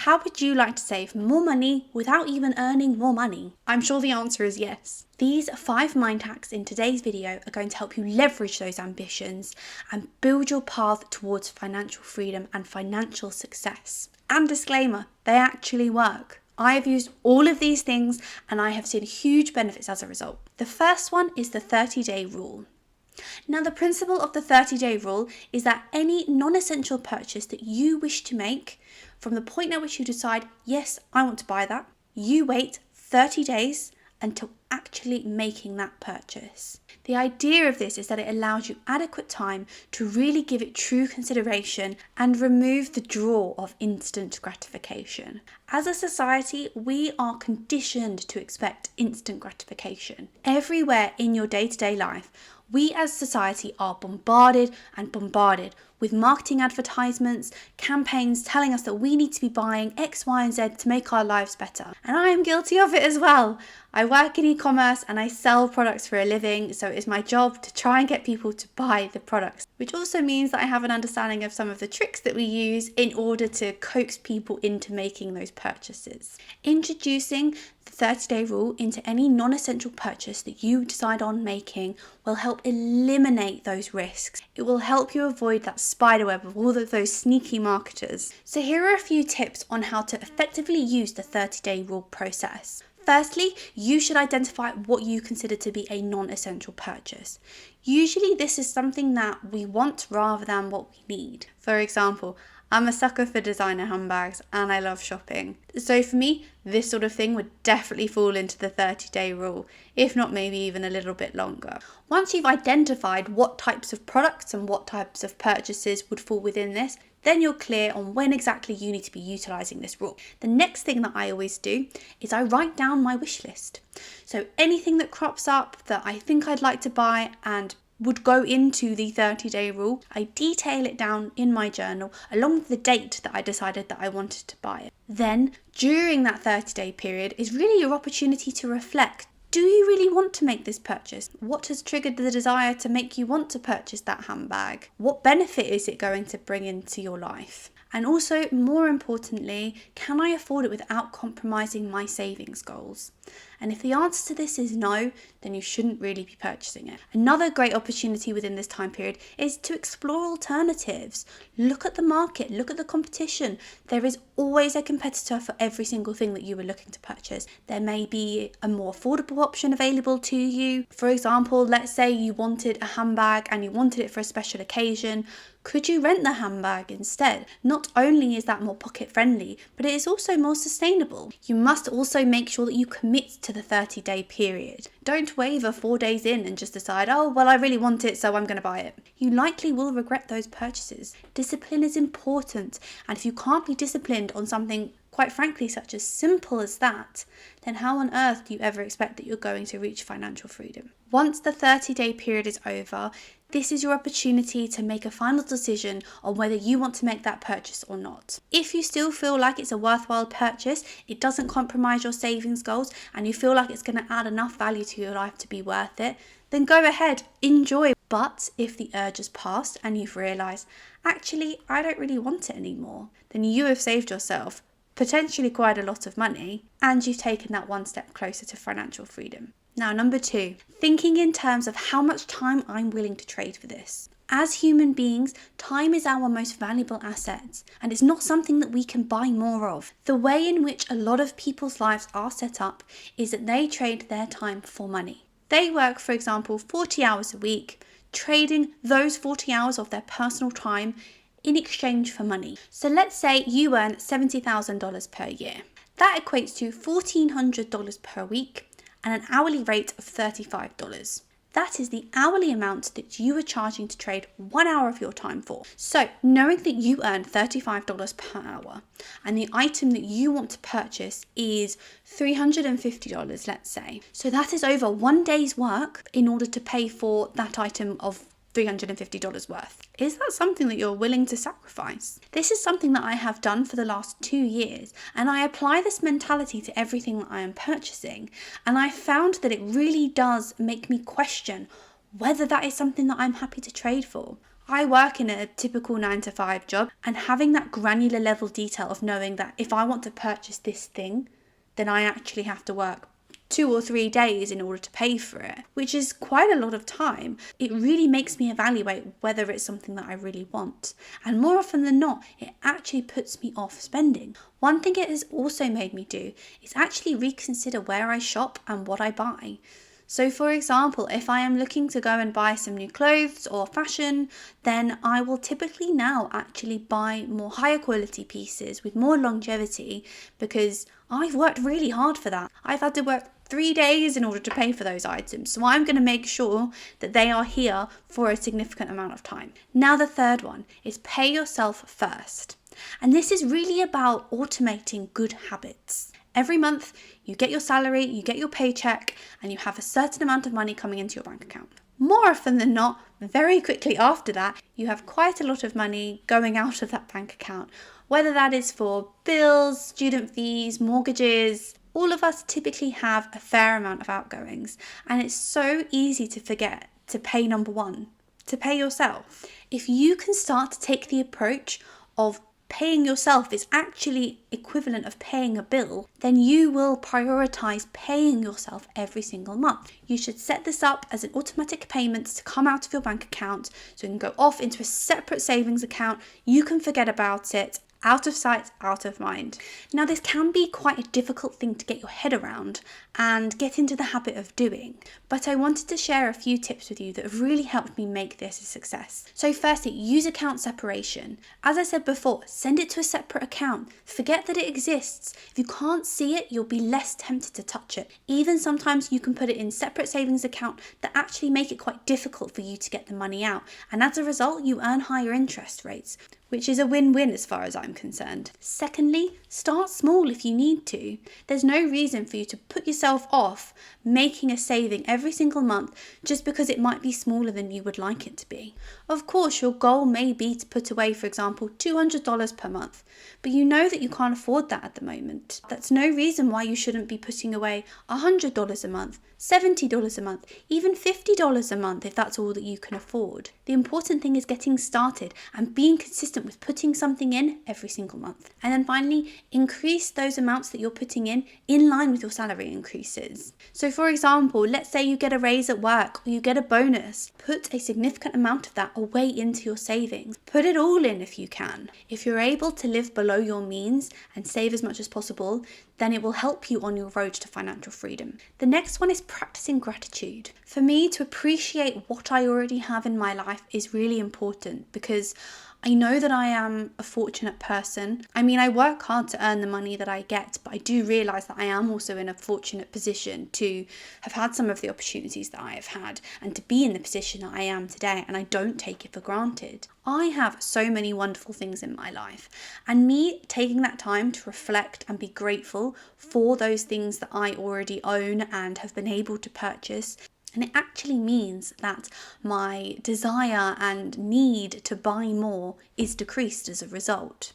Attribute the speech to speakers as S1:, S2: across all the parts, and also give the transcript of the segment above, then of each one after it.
S1: How would you like to save more money without even earning more money? I'm sure the answer is yes. These 5 mind hacks in today's video are going to help you leverage those ambitions and build your path towards financial freedom and financial success. And disclaimer, they actually work. I have used all of these things and I have seen huge benefits as a result. The first one is the 30-day rule. Now, the principle of the 30-day rule is that any non-essential purchase that you wish to make, from the point at which you decide, yes, I want to buy that, you wait 30 days until actually making that purchase. The idea of this is that it allows you adequate time to really give it true consideration and remove the draw of instant gratification. As a society, we are conditioned to expect instant gratification. Everywhere in your day-to-day life, we as society are bombarded with marketing advertisements, campaigns telling us that we need to be buying X, Y, and Z to make our lives better. And I am guilty of it as well. I work in e-commerce and I sell products for a living, so it's my job to try and get people to buy the products, which also means that I have an understanding of some of the tricks that we use in order to coax people into making those purchases. Introducing the 30-day rule into any non-essential purchase that you decide on making will help eliminate those risks. It will help you avoid that spiderweb of all of those sneaky marketers. So here are a few tips on how to effectively use the 30-day rule process. Firstly, you should identify what you consider to be a non-essential purchase. Usually this is something that we want rather than what we need. For example, I'm a sucker for designer handbags and I love shopping. So for me, this sort of thing would definitely fall into the 30-day rule, if not maybe even a little bit longer. Once you've identified what types of products and what types of purchases would fall within this, then you're clear on when exactly you need to be utilising this rule. The next thing that I always do is I write down my wish list. So anything that crops up that I think I'd like to buy and would go into the 30-day rule, I detail it down in my journal along with the date that I decided that I wanted to buy it. Then, during that 30-day period is really your opportunity to reflect. Do you really want to make this purchase? What has triggered the desire to make you want to purchase that handbag? What benefit is it going to bring into your life? And also, more importantly, can I afford it without compromising my savings goals? And if the answer to this is no, then you shouldn't really be purchasing it. Another great opportunity within this time period is to explore alternatives. Look at the market, look at the competition. There is always a competitor for every single thing that you were looking to purchase. There may be a more affordable option available to you. For example, let's say you wanted a handbag and you wanted it for a special occasion. Could you rent the handbag instead? Not only is that more pocket friendly, but it is also more sustainable. You must also make sure that you commit to the 30-day period. Don't waver 4 days in and just decide, oh, well, I really want it, so I'm going to buy it. You likely will regret those purchases. Discipline is important, and if you can't be disciplined on something, quite frankly, such as simple as that, then how on earth do you ever expect that you're going to reach financial freedom? Once the 30-day period is over, this is your opportunity to make a final decision on whether you want to make that purchase or not. If you still feel like it's a worthwhile purchase, it doesn't compromise your savings goals, and you feel like it's going to add enough value to your life to be worth it, then go ahead, enjoy. But if the urge has passed and you've realised, actually, I don't really want it anymore, then you have saved yourself potentially quite a lot of money, and you've taken that one step closer to financial freedom. Now, number 2, thinking in terms of how much time I'm willing to trade for this. As human beings, time is our most valuable asset, and it's not something that we can buy more of. The way in which a lot of people's lives are set up is that they trade their time for money. They work, for example, 40 hours a week, trading those 40 hours of their personal time in exchange for money. So let's say you earn $70,000 per year. That equates to $1,400 per week and an hourly rate of $35. That is the hourly amount that you are charging to trade 1 hour of your time for. So knowing that you earn $35 per hour and the item that you want to purchase is $350, let's say. So that is over 1 day's work in order to pay for that item of $350 worth. Is that something that you're willing to sacrifice? This is something that I have done for the last 2 years, and I apply this mentality to everything that I am purchasing, and I found that it really does make me question whether that is something that I'm happy to trade for. I work in a typical 9 to 5 job, and having that granular level detail of knowing that if I want to purchase this thing, then I actually have to work 2 or 3 days in order to pay for it, which is quite a lot of time. It really makes me evaluate whether it's something that I really want. And more often than not, it actually puts me off spending. One thing it has also made me do is actually reconsider where I shop and what I buy. So for example, if I am looking to go and buy some new clothes or fashion, then I will typically now actually buy more higher quality pieces with more longevity, because I've worked really hard for that. I've had to work 3 days in order to pay for those items. So I'm going to make sure that they are here for a significant amount of time. Now the third one is pay yourself first. And this is really about automating good habits. Every month, you get your salary, you get your paycheck, and you have a certain amount of money coming into your bank account. More often than not, very quickly after that, you have quite a lot of money going out of that bank account, whether that is for bills, student fees, mortgages. All of us typically have a fair amount of outgoings, and it's so easy to forget to pay number one, to pay yourself. If you can start to take the approach of paying yourself is actually equivalent of paying a bill, then you will prioritize paying yourself every single month. You should set this up as an automatic payment to come out of your bank account, so it can go off into a separate savings account. You can forget about it. Out of sight, out of mind. Now, this can be quite a difficult thing to get your head around and get into the habit of doing, but I wanted to share a few tips with you that have really helped me make this a success. So firstly, use account separation. As I said before, send it to a separate account. Forget that it exists. If you can't see it, you'll be less tempted to touch it. Even sometimes you can put it in separate savings account that actually make it quite difficult for you to get the money out. And as a result, you earn higher interest rates, which is a win-win as far as I'm concerned. Secondly, start small if you need to. There's no reason for you to put yourself off making a saving every single month just because it might be smaller than you would like it to be. Of course, your goal may be to put away, for example, $200 per month, but you know that you can't afford that at the moment. That's no reason why you shouldn't be putting away $100 a month, $70 a month, even $50 a month if that's all that you can afford. The important thing is getting started and being consistent with putting something in every single month. And then finally, increase those amounts that you're putting in line with your salary increases. So for example, let's say you get a raise at work or you get a bonus. Put a significant amount of that away into your savings. Put it all in if you can. If you're able to live below your means and save as much as possible, then it will help you on your road to financial freedom. The next one is practicing gratitude. For me, to appreciate what I already have in my life is really important, because I know that I am a fortunate person. I mean, I work hard to earn the money that I get, but I do realise that I am also in a fortunate position to have had some of the opportunities that I have had and to be in the position that I am today, and I don't take it for granted. I have so many wonderful things in my life, and me taking that time to reflect and be grateful for those things that I already own and have been able to purchase. And it actually means that my desire and need to buy more is decreased as a result.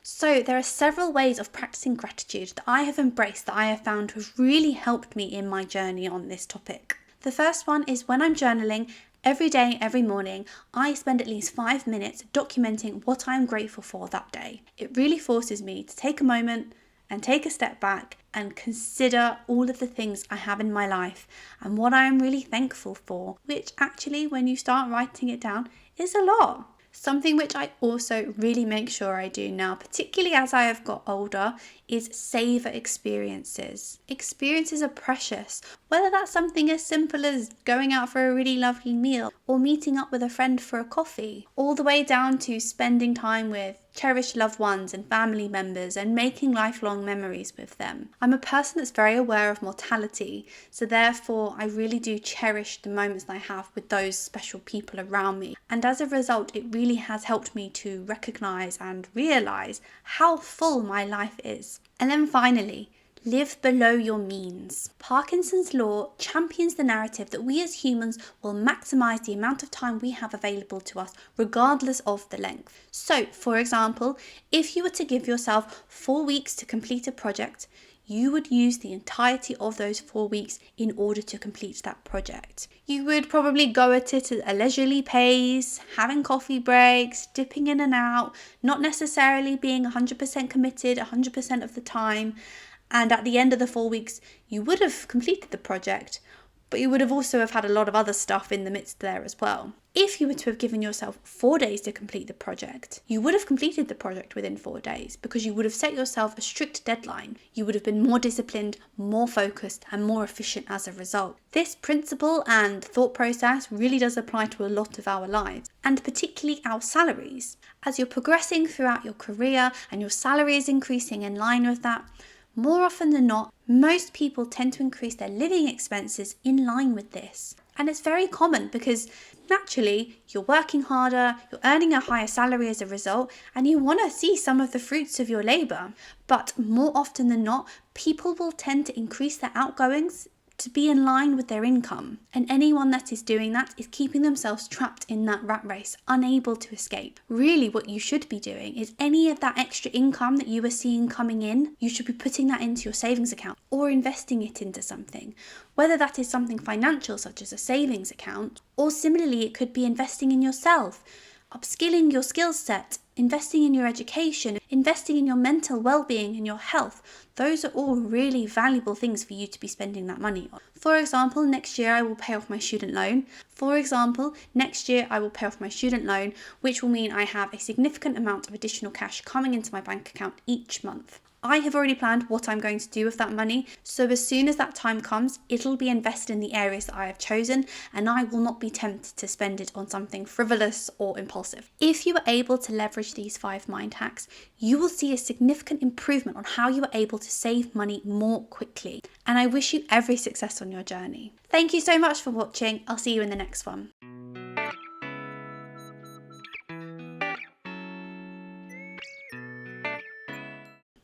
S1: So there are several ways of practicing gratitude that I have embraced that I have found to have really helped me in my journey on this topic. The first one is when I'm journaling. Every day, every morning, I spend at least 5 minutes documenting what I am grateful for that day. It really forces me to take a moment and take a step back and consider all of the things I have in my life and what I am really thankful for, which actually, when you start writing it down, is a lot. Something which I also really make sure I do now, particularly as I have got older, is savour experiences. Experiences are precious, whether that's something as simple as going out for a really lovely meal or meeting up with a friend for a coffee, all the way down to spending time with cherished loved ones and family members and making lifelong memories with them. I'm a person that's very aware of mortality, so therefore I really do cherish the moments that I have with those special people around me. And as a result, it really has helped me to recognise and realise how full my life is. And then finally, live below your means. Parkinson's law champions the narrative that we as humans will maximise the amount of time we have available to us, regardless of the length. So, for example, if you were to give yourself 4 weeks to complete a project, you would use the entirety of those 4 weeks in order to complete that project. You would probably go at it at a leisurely pace, having coffee breaks, dipping in and out, not necessarily being 100% committed 100% of the time. And at the end of the 4 weeks, you would have completed the project, but you would have also have had a lot of other stuff in the midst there as well. If you were to have given yourself 4 days to complete the project, you would have completed the project within 4 days because you would have set yourself a strict deadline. You would have been more disciplined, more focused, and more efficient as a result. This principle and thought process really does apply to a lot of our lives, and particularly our salaries. As you're progressing throughout your career and your salary is increasing in line with that, more often than not, most people tend to increase their living expenses in line with this. And it's very common because naturally you're working harder, you're earning a higher salary as a result, and you want to see some of the fruits of your labour. But more often than not, people will tend to increase their outgoings to be in line with their income. And anyone that is doing that is keeping themselves trapped in that rat race, unable to escape. Really, what you should be doing is any of that extra income that you are seeing coming in, you should be putting that into your savings account or investing it into something. Whether that is something financial, such as a savings account, or similarly, it could be investing in yourself, upskilling your skill set, investing in your education, investing in your mental well-being and your health. Those are all really valuable things for you to be spending that money on. For example, next year I will pay off my student loan. Which will mean I have a significant amount of additional cash coming into my bank account each month. I have already planned what I'm going to do with that money, so as soon as that time comes, it'll be invested in the areas that I have chosen, and I will not be tempted to spend it on something frivolous or impulsive. If you are able to leverage these 5 mind hacks, you will see a significant improvement on how you are able to save money more quickly, and I wish you every success on your journey. Thank you so much for watching. I'll see you in the next one.